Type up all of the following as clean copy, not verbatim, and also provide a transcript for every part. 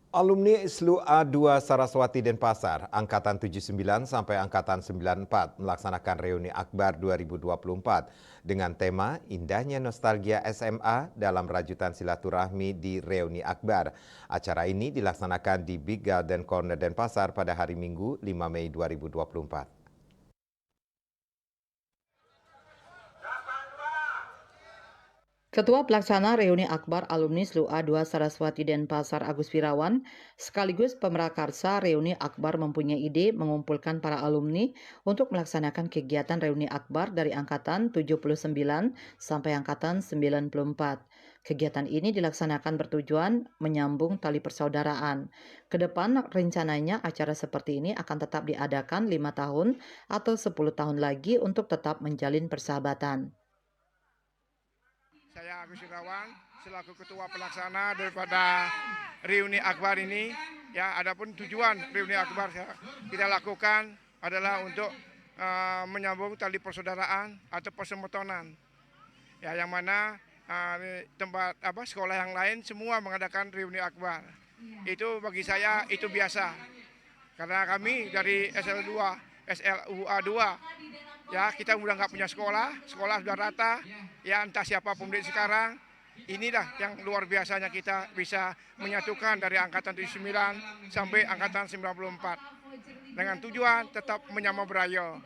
Alumni SLU A2 Saraswati Denpasar, Angkatan 79 sampai Angkatan 94 melaksanakan reuni Akbar 2024 dengan tema Indahnya Nostalgia SMA dalam rajutan silaturahmi di Reuni Akbar. Acara ini dilaksanakan di Big Garden Corner Denpasar pada hari Minggu 5 Mei 2024. Ketua Pelaksana Reuni Akbar Alumni SLU A2 Saraswati Denpasar Agus Wirawan sekaligus pemrakarsa Reuni Akbar mempunyai ide mengumpulkan para alumni untuk melaksanakan kegiatan Reuni Akbar dari Angkatan 79 sampai Angkatan 94. Kegiatan ini dilaksanakan bertujuan menyambung tali persaudaraan. Kedepan rencananya acara seperti ini akan tetap diadakan 5 tahun atau 10 tahun lagi untuk tetap menjalin persahabatan. Saya Agus Wirawan selaku ketua pelaksana daripada reuni Akbar ini. Ya, adapun tujuan reuni Akbar kita lakukan adalah untuk menyambung tali persaudaraan atau persaudaraan. Ya, yang mana tempat sekolah yang lain semua mengadakan reuni Akbar. Itu bagi saya itu biasa. Karena kami dari SLUA 2 ya kita udah nggak punya sekolah sudah rata, ya entah siapapun di sekarang, inilah yang luar biasanya kita bisa menyatukan dari Angkatan 79 sampai Angkatan 94 dengan tujuan tetap menyama Brayo.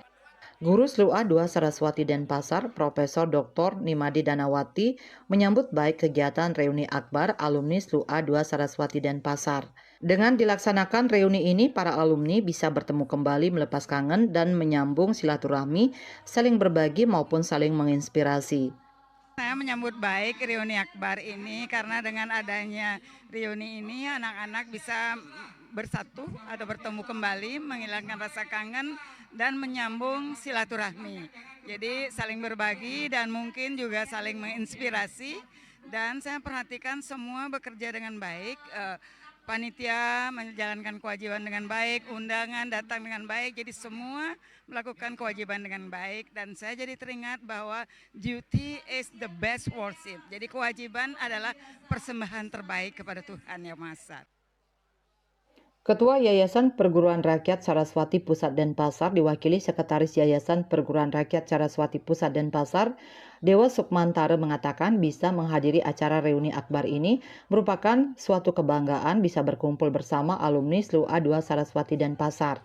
Guru SLU A2 Saraswati Denpasar, Profesor Dr. Nimadi Danawati, menyambut baik kegiatan reuni Akbar alumni SLU A2 Saraswati Denpasar. Dengan dilaksanakan reuni ini, para alumni bisa bertemu kembali melepas kangen dan menyambung silaturahmi, saling berbagi maupun saling menginspirasi. Saya menyambut baik reuni Akbar ini karena dengan adanya reuni ini anak-anak bisa bersatu atau bertemu kembali, menghilangkan rasa kangen dan menyambung silaturahmi. Jadi saling berbagi dan mungkin juga saling menginspirasi, dan saya perhatikan semua bekerja dengan baik. Panitia menjalankan kewajiban dengan baik, undangan datang dengan baik, jadi semua melakukan kewajiban dengan baik, dan saya jadi teringat bahwa duty is the best worship. Jadi kewajiban adalah persembahan terbaik kepada Tuhan Yang Maha Esa. Ketua Yayasan Perguruan Rakyat Saraswati Pusat Denpasar diwakili Sekretaris Yayasan Perguruan Rakyat Saraswati Pusat Denpasar, Dewa Sukmantara mengatakan bisa menghadiri acara reuni Akbar ini merupakan suatu kebanggaan bisa berkumpul bersama alumni SLU A2 Saraswati Denpasar.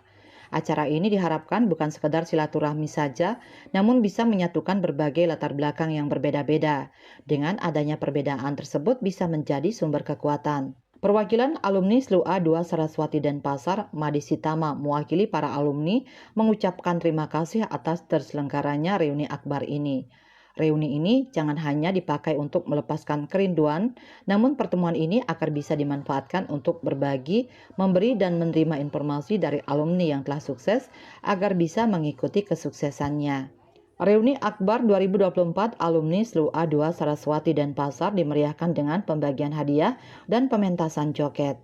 Acara ini diharapkan bukan sekedar silaturahmi saja, namun bisa menyatukan berbagai latar belakang yang berbeda-beda. Dengan adanya perbedaan tersebut bisa menjadi sumber kekuatan. Perwakilan alumni SLU A2 Saraswati Denpasar, Madi Sitama, mewakili para alumni, mengucapkan terima kasih atas terselenggaranya reuni Akbar ini. Reuni ini jangan hanya dipakai untuk melepaskan kerinduan, namun pertemuan ini akan bisa dimanfaatkan untuk berbagi, memberi dan menerima informasi dari alumni yang telah sukses agar bisa mengikuti kesuksesannya. Reuni Akbar 2024 alumni SLU A2 Saraswati Denpasar dimeriahkan dengan pembagian hadiah dan pementasan joget.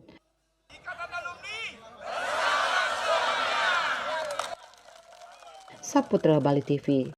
Saputra Bali TV.